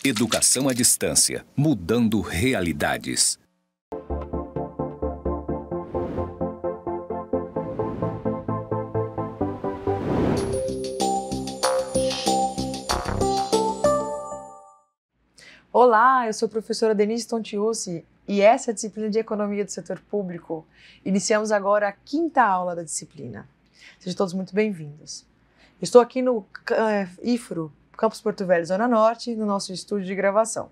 Educação à distância, mudando realidades. Olá, eu sou a professora Denise Tontiucci e essa é a disciplina de Economia do Setor Público. Iniciamos agora a 5ª aula da disciplina. Sejam todos muito bem-vindos. Estou aqui no IFRO, Campus Porto Velho, Zona Norte, no nosso estúdio de gravação.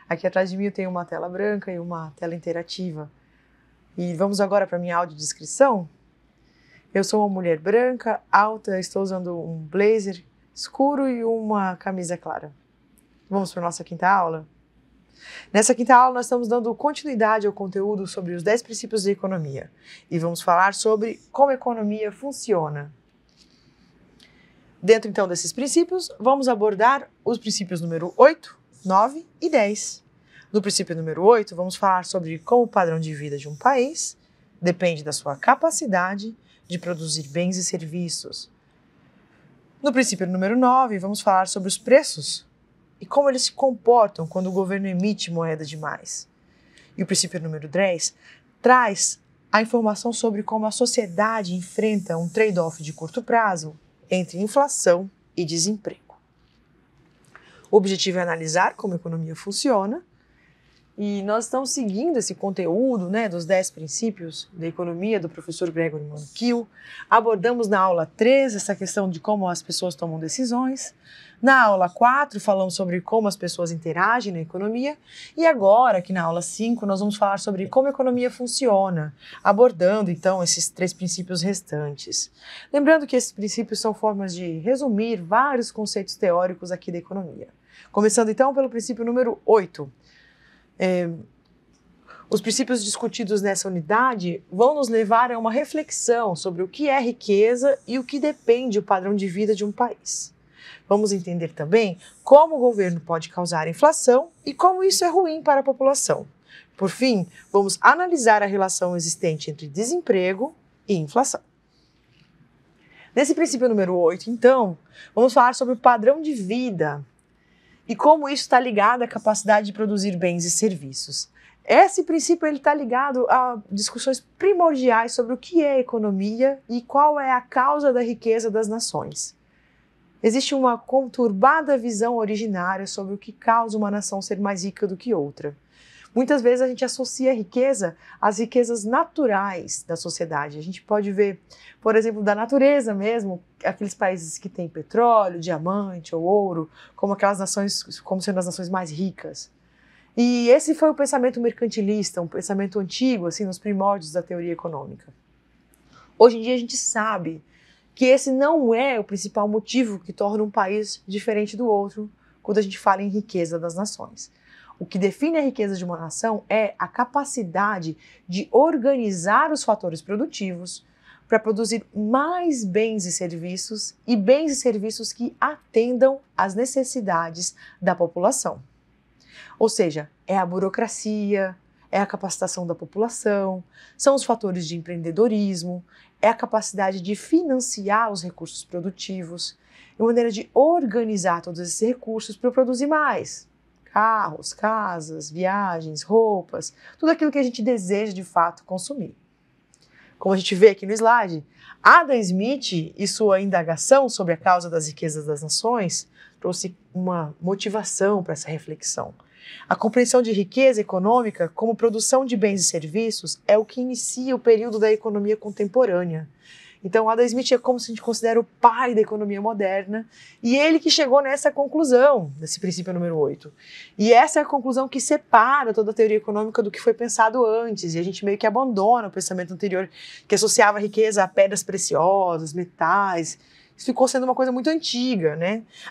Aqui atrás de mim eu tenho uma tela branca e uma tela interativa. E vamos agora para a minha audiodescrição. Eu sou uma mulher branca, alta, estou usando um blazer escuro e uma camisa clara. Vamos para a nossa 5ª aula? Nessa 5ª aula nós estamos dando continuidade ao conteúdo sobre os 10 princípios da economia e vamos falar sobre como a economia funciona. Dentro então desses princípios, vamos abordar os princípios número 8, 9 e 10. No princípio número 8, vamos falar sobre como o padrão de vida de um país depende da sua capacidade de produzir bens e serviços. No princípio número 9, vamos falar sobre os preços e como eles se comportam quando o governo emite moeda demais. E o princípio número 10 traz a informação sobre como a sociedade enfrenta um trade-off de curto prazo entre inflação e desemprego. O objetivo é analisar como a economia funciona e nós estamos seguindo esse conteúdo, dos 10 princípios da economia do professor Gregory Mankiw. Abordamos na aula 3 essa questão de como as pessoas tomam decisões. Na aula 4 falamos sobre como as pessoas interagem na economia e agora, aqui na aula 5, nós vamos falar sobre como a economia funciona, abordando então esses 3 princípios restantes. Lembrando que esses princípios são formas de resumir vários conceitos teóricos aqui da economia. Começando então pelo princípio número 8. Os princípios discutidos nessa unidade vão nos levar a uma reflexão sobre o que é riqueza e o que depende do padrão de vida de um país. Vamos entender também como o governo pode causar inflação e como isso é ruim para a população. Por fim, vamos analisar a relação existente entre desemprego e inflação. Nesse princípio número 8, então, vamos falar sobre o padrão de vida e como isso está ligado à capacidade de produzir bens e serviços. Esse princípio está ligado a discussões primordiais sobre o que é economia e qual é a causa da riqueza das nações. Existe uma conturbada visão originária sobre o que causa uma nação ser mais rica do que outra. Muitas vezes a gente associa a riqueza às riquezas naturais da sociedade. A gente pode ver, por exemplo, da natureza mesmo, aqueles países que têm petróleo, diamante ou ouro, como aquelas nações, como sendo as nações mais ricas. E esse foi o pensamento mercantilista, um pensamento antigo, assim, nos primórdios da teoria econômica. Hoje em dia a gente sabe que esse não é o principal motivo que torna um país diferente do outro quando a gente fala em riqueza das nações. O que define a riqueza de uma nação é a capacidade de organizar os fatores produtivos para produzir mais bens e serviços que atendam às necessidades da população. Ou seja, é a burocracia, é a capacitação da população, são os fatores de empreendedorismo, é a capacidade de financiar os recursos produtivos, é uma maneira de organizar todos esses recursos para produzir mais. Carros, casas, viagens, roupas, tudo aquilo que a gente deseja de fato consumir. Como a gente vê aqui no slide, Adam Smith e sua indagação sobre a causa das riquezas das nações trouxe uma motivação para essa reflexão. A compreensão de riqueza econômica como produção de bens e serviços é o que inicia o período da economia contemporânea. Então, Adam Smith é como se a gente considera o pai da economia moderna e ele que chegou nessa conclusão, nesse princípio número 8. E essa é a conclusão que separa toda a teoria econômica do que foi pensado antes e a gente meio que abandona o pensamento anterior que associava a riqueza a pedras preciosas, metais. Isso ficou sendo uma coisa muito antiga,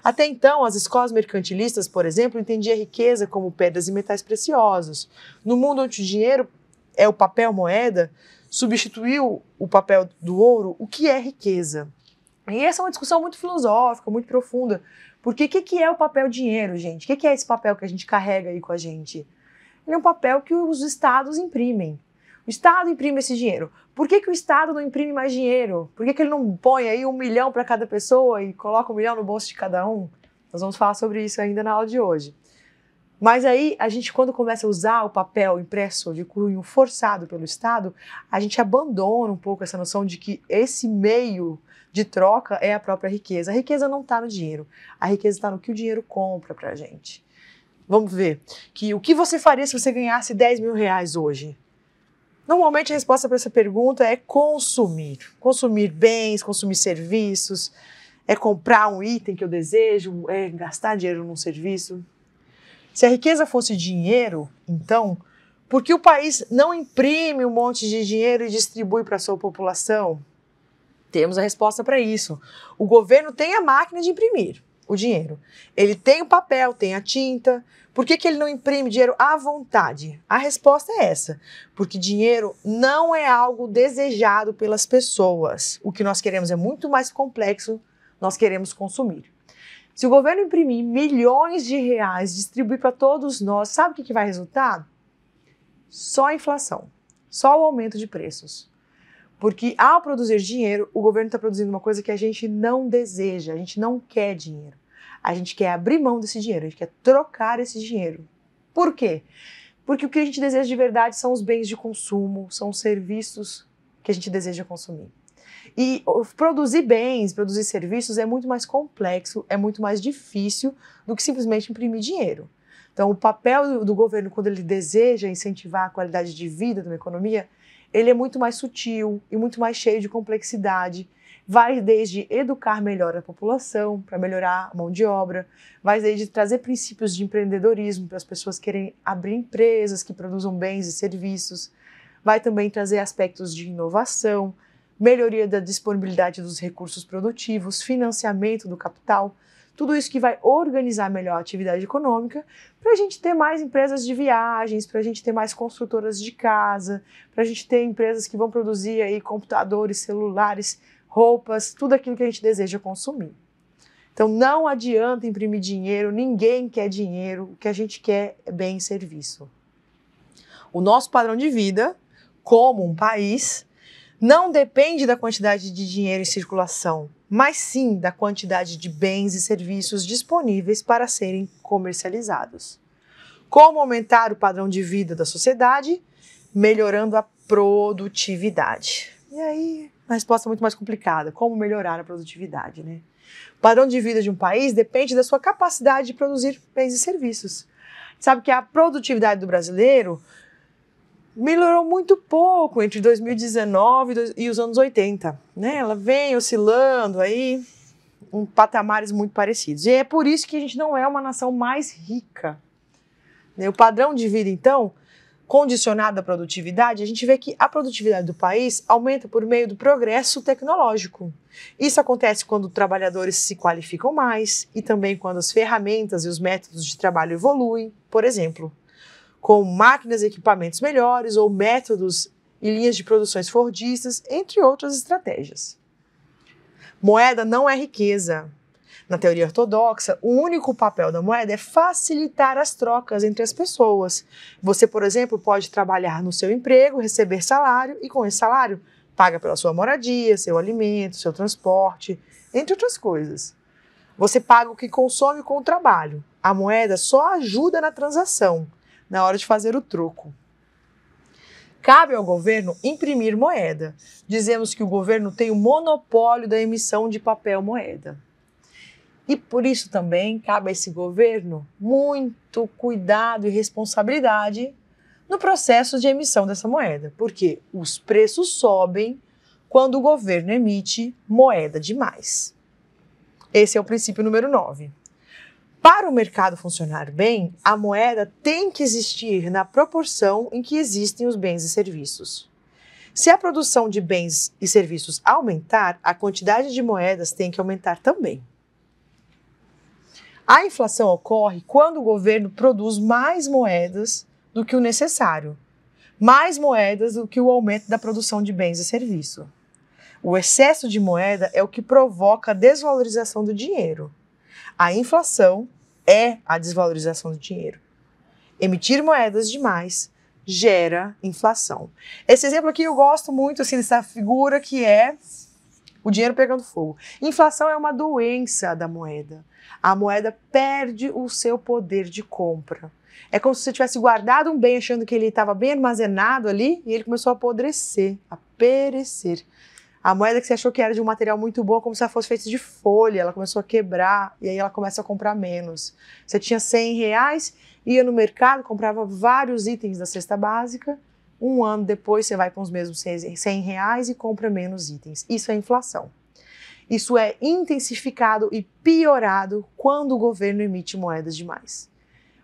Até então, as escolas mercantilistas, por exemplo, entendiam a riqueza como pedras e metais preciosos. No mundo onde o dinheiro é o papel moeda, substituiu o papel do ouro, o que é riqueza? E essa é uma discussão muito filosófica, muito profunda, porque o que é o papel dinheiro, gente? O que é esse papel que a gente carrega aí com a gente? Ele é um papel que os estados imprimem. O Estado imprime esse dinheiro. Por que o Estado não imprime mais dinheiro? Por que ele não põe aí 1 milhão para cada pessoa e coloca 1 milhão no bolso de cada um? Nós vamos falar sobre isso ainda na aula de hoje. Mas aí, a gente, quando começa a usar o papel impresso de cunho forçado pelo Estado, a gente abandona um pouco essa noção de que esse meio de troca é a própria riqueza. A riqueza não está no dinheiro, a riqueza está no que o dinheiro compra para a gente. Vamos ver, que o que você faria se você ganhasse 10 mil reais hoje? Normalmente a resposta para essa pergunta é consumir. Consumir bens, consumir serviços, é comprar um item que eu desejo, é gastar dinheiro num serviço. Se a riqueza fosse dinheiro, então, por que o país não imprime um monte de dinheiro e distribui para a sua população? Temos a resposta para isso. O governo tem a máquina de imprimir o dinheiro. Ele tem o papel, tem a tinta. Por que ele não imprime dinheiro à vontade? A resposta é essa. Porque dinheiro não é algo desejado pelas pessoas. O que nós queremos é muito mais complexo, nós queremos consumir. Se o governo imprimir milhões de reais, distribuir para todos nós, sabe o que vai resultar? Só a inflação, só o aumento de preços. Porque ao produzir dinheiro, o governo está produzindo uma coisa que a gente não deseja, a gente não quer dinheiro. A gente quer abrir mão desse dinheiro, a gente quer trocar esse dinheiro. Por quê? Porque o que a gente deseja de verdade são os bens de consumo, são os serviços que a gente deseja consumir. E produzir bens, produzir serviços é muito mais complexo, é muito mais difícil do que simplesmente imprimir dinheiro. Então, o papel do governo, quando ele deseja incentivar a qualidade de vida de uma economia, ele é muito mais sutil e muito mais cheio de complexidade. Vai desde educar melhor a população, para melhorar a mão de obra, vai desde trazer princípios de empreendedorismo para as pessoas querem abrir empresas que produzam bens e serviços, vai também trazer aspectos de inovação, melhoria da disponibilidade dos recursos produtivos, financiamento do capital, tudo isso que vai organizar melhor a atividade econômica para a gente ter mais empresas de viagens, para a gente ter mais construtoras de casa, para a gente ter empresas que vão produzir aí computadores, celulares, roupas, tudo aquilo que a gente deseja consumir. Então não adianta imprimir dinheiro, ninguém quer dinheiro, o que a gente quer é bem e serviço. O nosso padrão de vida, como um país, não depende da quantidade de dinheiro em circulação, mas sim da quantidade de bens e serviços disponíveis para serem comercializados. Como aumentar o padrão de vida da sociedade? Melhorando a produtividade. E aí, a resposta é muito mais complicada. Como melhorar a produtividade, né? O padrão de vida de um país depende da sua capacidade de produzir bens e serviços. Sabe que a produtividade do brasileiro melhorou muito pouco entre 2019 e os anos 80, né? Ela vem oscilando aí em patamares muito parecidos. E é por isso que a gente não é uma nação mais rica. O padrão de vida, então, condicionado à produtividade, a gente vê que a produtividade do país aumenta por meio do progresso tecnológico. Isso acontece quando trabalhadores se qualificam mais e também quando as ferramentas e os métodos de trabalho evoluem, por exemplo, com máquinas e equipamentos melhores ou métodos e linhas de produções fordistas, entre outras estratégias. Moeda não é riqueza. Na teoria ortodoxa, o único papel da moeda é facilitar as trocas entre as pessoas. Você, por exemplo, pode trabalhar no seu emprego, receber salário e com esse salário paga pela sua moradia, seu alimento, seu transporte, entre outras coisas. Você paga o que consome com o trabalho. A moeda só ajuda na transação, na hora de fazer o troco. Cabe ao governo imprimir moeda. Dizemos que o governo tem o monopólio da emissão de papel moeda. E por isso também cabe a esse governo muito cuidado e responsabilidade no processo de emissão dessa moeda, porque os preços sobem quando o governo emite moeda demais. Esse é o princípio número 9. Para o mercado funcionar bem, a moeda tem que existir na proporção em que existem os bens e serviços. Se a produção de bens e serviços aumentar, a quantidade de moedas tem que aumentar também. A inflação ocorre quando o governo produz mais moedas do que o necessário, mais moedas do que o aumento da produção de bens e serviços. O excesso de moeda é o que provoca a desvalorização do dinheiro. A inflação é a desvalorização do dinheiro. Emitir moedas demais gera inflação. Esse exemplo aqui eu gosto muito assim, dessa figura que é O dinheiro pegando fogo. Inflação é uma doença da moeda. A moeda perde o seu poder de compra. É como se você tivesse guardado um bem achando que ele estava bem armazenado ali e ele começou a apodrecer, a perecer. A moeda que você achou que era de um material muito bom, como se ela fosse feita de folha, ela começou a quebrar e aí ela começa a comprar menos. Você tinha R$100, ia no mercado, comprava vários itens da cesta básica, um ano depois você vai com os mesmos R$100 e compra menos itens. Isso é inflação. Isso é intensificado e piorado quando o governo emite moedas demais.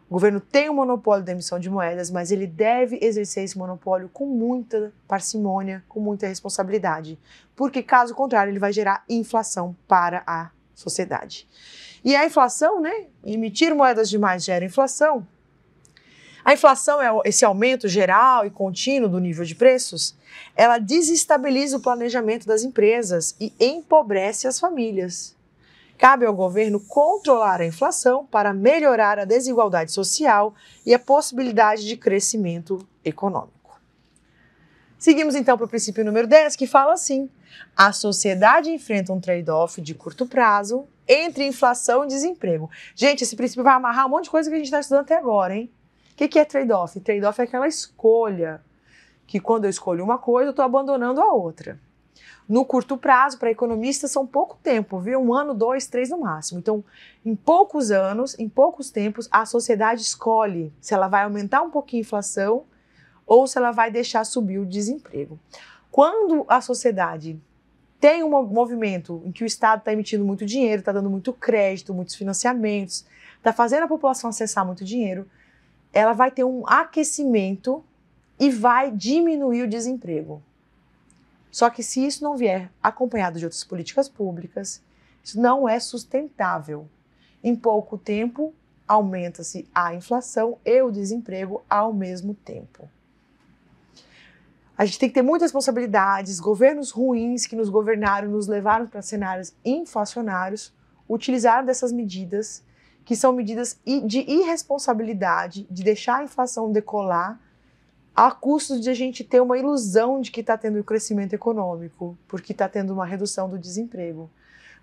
O governo tem o monopólio da emissão de moedas, mas ele deve exercer esse monopólio com muita parcimônia, com muita responsabilidade, porque caso contrário ele vai gerar inflação para a sociedade. E a inflação, né? Emitir moedas demais gera inflação. A inflação é esse aumento geral e contínuo do nível de preços, ela desestabiliza o planejamento das empresas e empobrece as famílias. Cabe ao governo controlar a inflação para melhorar a desigualdade social e a possibilidade de crescimento econômico. Seguimos então para o princípio número 10, que fala assim: a sociedade enfrenta um trade-off de curto prazo entre inflação e desemprego. Gente, esse princípio vai amarrar um monte de coisa que a gente está estudando até agora, hein? O que é trade-off? Trade-off é aquela escolha, que quando eu escolho uma coisa, eu estou abandonando a outra. No curto prazo, para economistas, são pouco tempo, viu? 1 ano, 2, 3 no máximo. Então, em poucos anos, em poucos tempos, a sociedade escolhe se ela vai aumentar um pouquinho a inflação ou se ela vai deixar subir o desemprego. Quando a sociedade tem um movimento em que o Estado está emitindo muito dinheiro, está dando muito crédito, muitos financiamentos, está fazendo a população acessar muito dinheiro, ela vai ter um aquecimento e vai diminuir o desemprego. Só que se isso não vier acompanhado de outras políticas públicas, isso não é sustentável. Em pouco tempo, aumenta-se a inflação e o desemprego ao mesmo tempo. A gente tem que ter muitas responsabilidades. Governos ruins que nos governaram, nos levaram para cenários inflacionários, utilizaram dessas medidas, que são medidas de irresponsabilidade, de deixar a inflação decolar, a custo de a gente ter uma ilusão de que está tendo um crescimento econômico, porque está tendo uma redução do desemprego.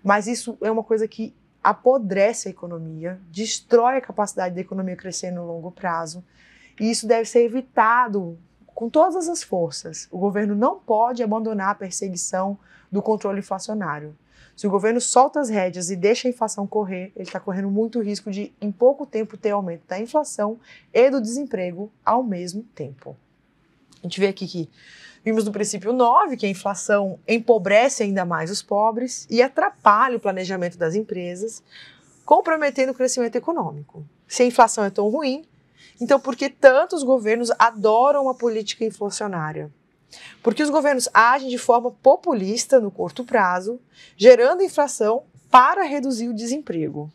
Mas isso é uma coisa que apodrece a economia, destrói a capacidade da economia crescer no longo prazo, e isso deve ser evitado com todas as forças. O governo não pode abandonar a perseguição do controle inflacionário. Se o governo solta as rédeas e deixa a inflação correr, ele está correndo muito risco de, em pouco tempo, ter aumento da inflação e do desemprego ao mesmo tempo. A gente vê aqui que vimos no princípio 9 que a inflação empobrece ainda mais os pobres e atrapalha o planejamento das empresas, comprometendo o crescimento econômico. Se a inflação é tão ruim, então por que tantos governos adoram a política inflacionária? Porque os governos agem de forma populista no curto prazo, gerando inflação para reduzir o desemprego.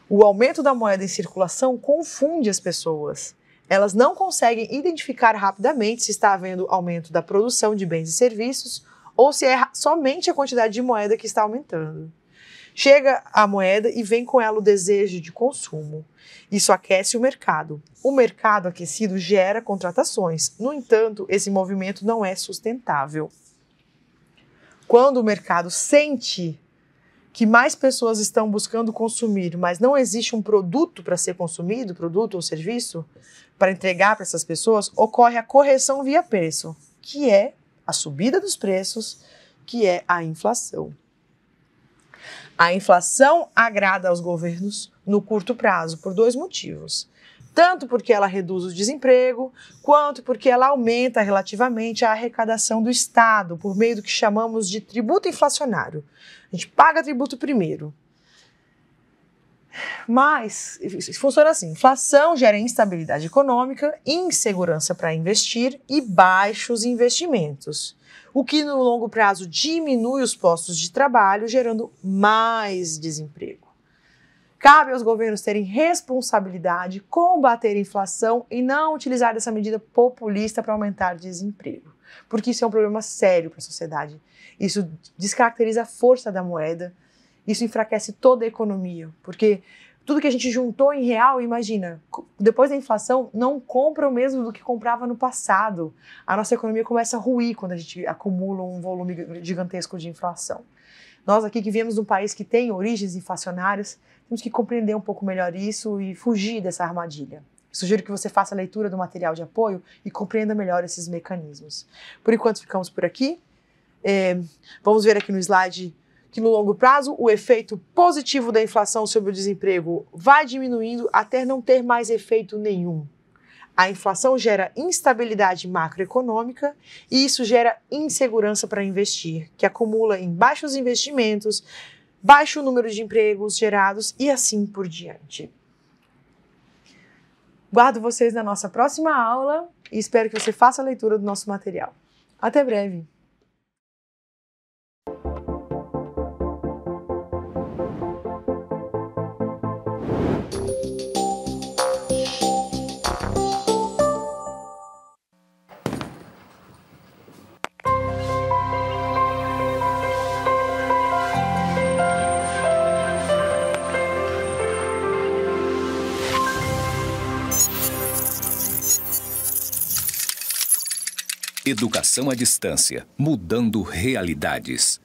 O aumento da moeda em circulação confunde as pessoas. Elas não conseguem identificar rapidamente se está havendo aumento da produção de bens e serviços ou se é somente a quantidade de moeda que está aumentando. Chega a moeda e vem com ela o desejo de consumo. Isso aquece o mercado. O mercado aquecido gera contratações. No entanto, esse movimento não é sustentável. Quando o mercado sente que mais pessoas estão buscando consumir, mas não existe um produto para ser consumido, produto ou serviço, para entregar para essas pessoas, ocorre a correção via preço, que é a subida dos preços, que é a inflação. A inflação agrada aos governos no curto prazo por 2 motivos. Tanto porque ela reduz o desemprego, quanto porque ela aumenta relativamente a arrecadação do Estado por meio do que chamamos de tributo inflacionário. A gente paga tributo primeiro. Mas funciona assim: inflação gera instabilidade econômica, insegurança para investir e baixos investimentos, o que no longo prazo diminui os postos de trabalho, gerando mais desemprego. Cabe aos governos terem responsabilidade, combater a inflação e não utilizar essa medida populista para aumentar o desemprego, porque isso é um problema sério para a sociedade. Isso descaracteriza a força da moeda, isso enfraquece toda a economia, porque tudo que a gente juntou em real, imagina, depois da inflação, não compra o mesmo do que comprava no passado. A nossa economia começa a ruir quando a gente acumula um volume gigantesco de inflação. Nós aqui que viemos de um país que tem origens inflacionárias, temos que compreender um pouco melhor isso e fugir dessa armadilha. Sugiro que você faça a leitura do material de apoio e compreenda melhor esses mecanismos. Por enquanto, ficamos por aqui. Vamos ver aqui no slide que no longo prazo o efeito positivo da inflação sobre o desemprego vai diminuindo até não ter mais efeito nenhum. A inflação gera instabilidade macroeconômica e isso gera insegurança para investir, que acumula em baixos investimentos, baixo número de empregos gerados e assim por diante. Guardo vocês na nossa próxima aula e espero que você faça a leitura do nosso material. Até breve! Educação à distância, mudando realidades.